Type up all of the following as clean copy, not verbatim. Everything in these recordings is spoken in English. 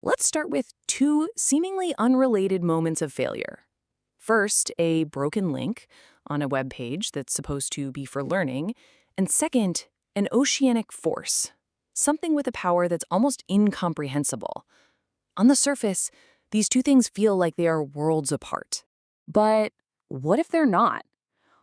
Let's start with two seemingly unrelated moments of failure. First, a broken link on a web page that's supposed to be for learning, and second, an oceanic force, something with a power that's almost incomprehensible. On the surface, these two things feel like they are worlds apart. But what if they're not?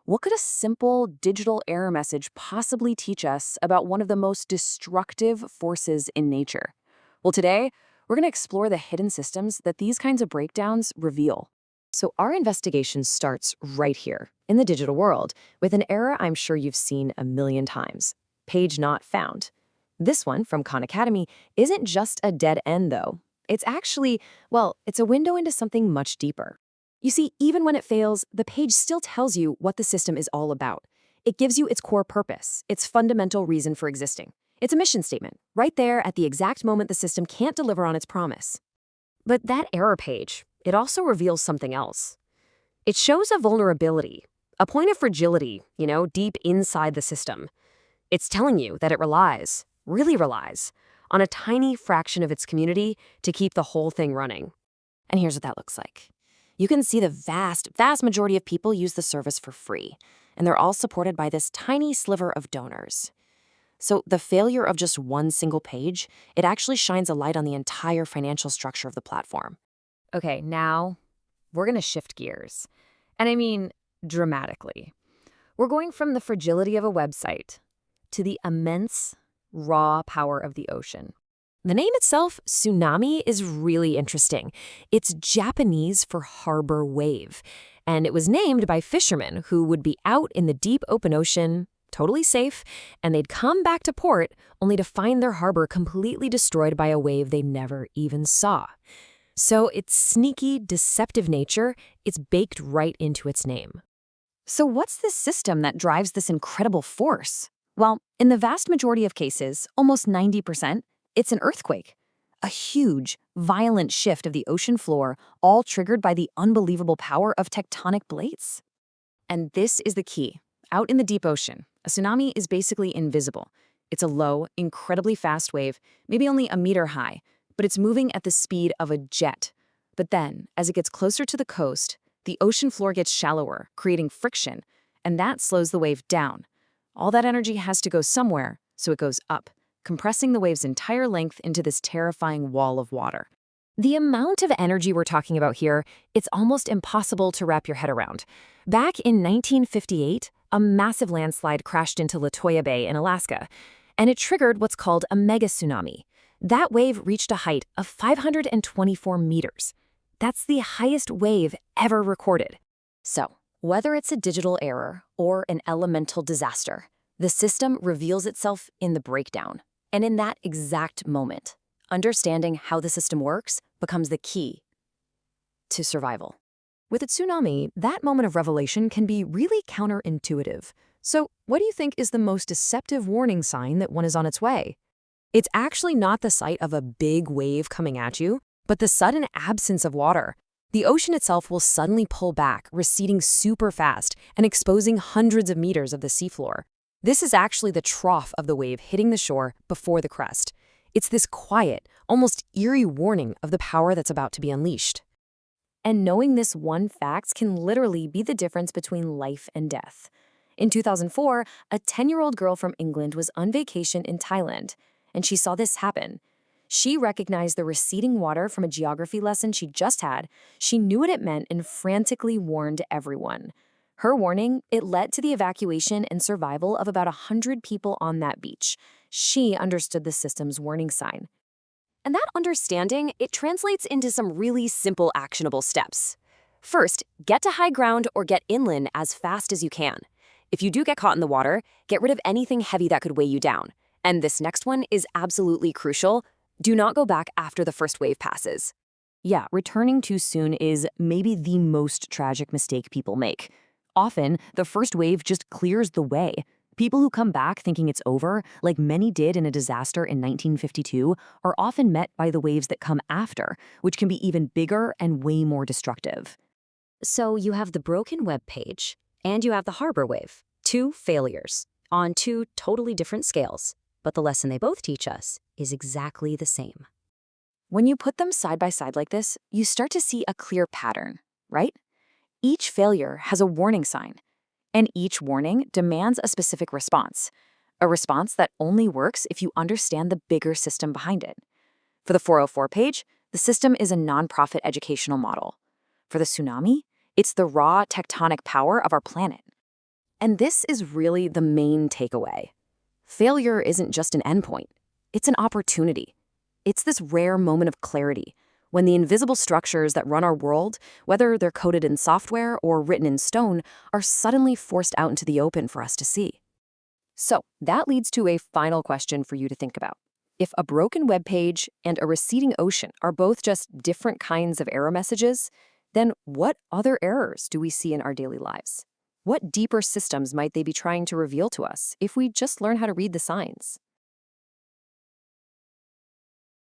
What could a simple digital error message possibly teach us about one of the most destructive forces in nature? Well, today, we're going to explore the hidden systems that these kinds of breakdowns reveal. So our investigation starts right here, in the digital world, with an error I'm sure you've seen a million times: page not found. This one from Khan Academy isn't just a dead end, though. It's actually, well, it's a window into something much deeper. You see, even when it fails, the page still tells you what the system is all about. It gives you its core purpose, its fundamental reason for existing. It's a mission statement, right there at the exact moment the system can't deliver on its promise. But that error page, it also reveals something else. It shows a vulnerability, a point of fragility, deep inside the system. It's telling you that it relies, really relies, on a tiny fraction of its community to keep the whole thing running. And here's what that looks like. You can see the vast majority of people use the service for free, and they're all supported by this tiny sliver of donors. So the failure of just one single page, it actually shines a light on the entire financial structure of the platform. Okay, now we're going to shift gears. And I mean dramatically. We're going from the fragility of a website to the immense, raw power of the ocean. The name itself, tsunami, is really interesting. It's Japanese for harbor wave, and it was named by fishermen who would be out in the deep open ocean, totally safe, and they'd come back to port only to find their harbor completely destroyed by a wave they never even saw. So its sneaky, deceptive nature, it's baked right into its name. So what's the system that drives this incredible force? Well, in the vast majority of cases, almost 90%, it's an earthquake. A huge, violent shift of the ocean floor, all triggered by the unbelievable power of tectonic plates. And this is the key. Out in the deep ocean, a tsunami is basically invisible. It's a low, incredibly fast wave, maybe only a meter high, but it's moving at the speed of a jet. But then, as it gets closer to the coast, the ocean floor gets shallower, creating friction, and that slows the wave down. All that energy has to go somewhere, so it goes up, compressing the wave's entire length into this terrifying wall of water. The amount of energy we're talking about here, it's almost impossible to wrap your head around. Back in 1958, a massive landslide crashed into Latoya Bay in Alaska, and it triggered what's called a mega tsunami. That wave reached a height of 524 meters. That's the highest wave ever recorded. So, whether it's a digital error or an elemental disaster, the system reveals itself in the breakdown. And in that exact moment, understanding how the system works becomes the key to survival. With a tsunami, that moment of revelation can be really counterintuitive. So, what do you think is the most deceptive warning sign that one is on its way? It's actually not the sight of a big wave coming at you, but the sudden absence of water. The ocean itself will suddenly pull back, receding super fast and exposing hundreds of meters of the seafloor. This is actually the trough of the wave hitting the shore before the crest. It's this quiet, almost eerie warning of the power that's about to be unleashed. And knowing this one fact can literally be the difference between life and death. In 2004, a 10-year-old girl from England was on vacation in Thailand, and she saw this happen. She recognized the receding water from a geography lesson she just had. She knew what it meant and frantically warned everyone. Her warning, it led to the evacuation and survival of about 100 people on that beach. She understood the system's warning sign. And that understanding, it translates into some really simple, actionable steps. First, get to high ground or get inland as fast as you can. If you do get caught in the water, get rid of anything heavy that could weigh you down. And this next one is absolutely crucial. Do not go back after the first wave passes. Yeah, returning too soon is maybe the most tragic mistake people make. Often, the first wave just clears the way. People who come back thinking it's over, like many did in a disaster in 1952, are often met by the waves that come after, which can be even bigger and way more destructive. So you have the broken web page, and you have the harbor wave. Two failures, on two totally different scales. But the lesson they both teach us is exactly the same. When you put them side by side like this, you start to see a clear pattern, right? Each failure has a warning sign, and each warning demands a specific response, a response that only works if you understand the bigger system behind it. For the 404 page, the system is a nonprofit educational model. For the tsunami, it's the raw tectonic power of our planet. And this is really the main takeaway. Failure isn't just an endpoint, it's an opportunity. It's this rare moment of clarity when the invisible structures that run our world, whether they're coded in software or written in stone, are suddenly forced out into the open for us to see. So that leads to a final question for you to think about. If a broken web page and a receding ocean are both just different kinds of error messages, then what other errors do we see in our daily lives? What deeper systems might they be trying to reveal to us if we just learn how to read the signs?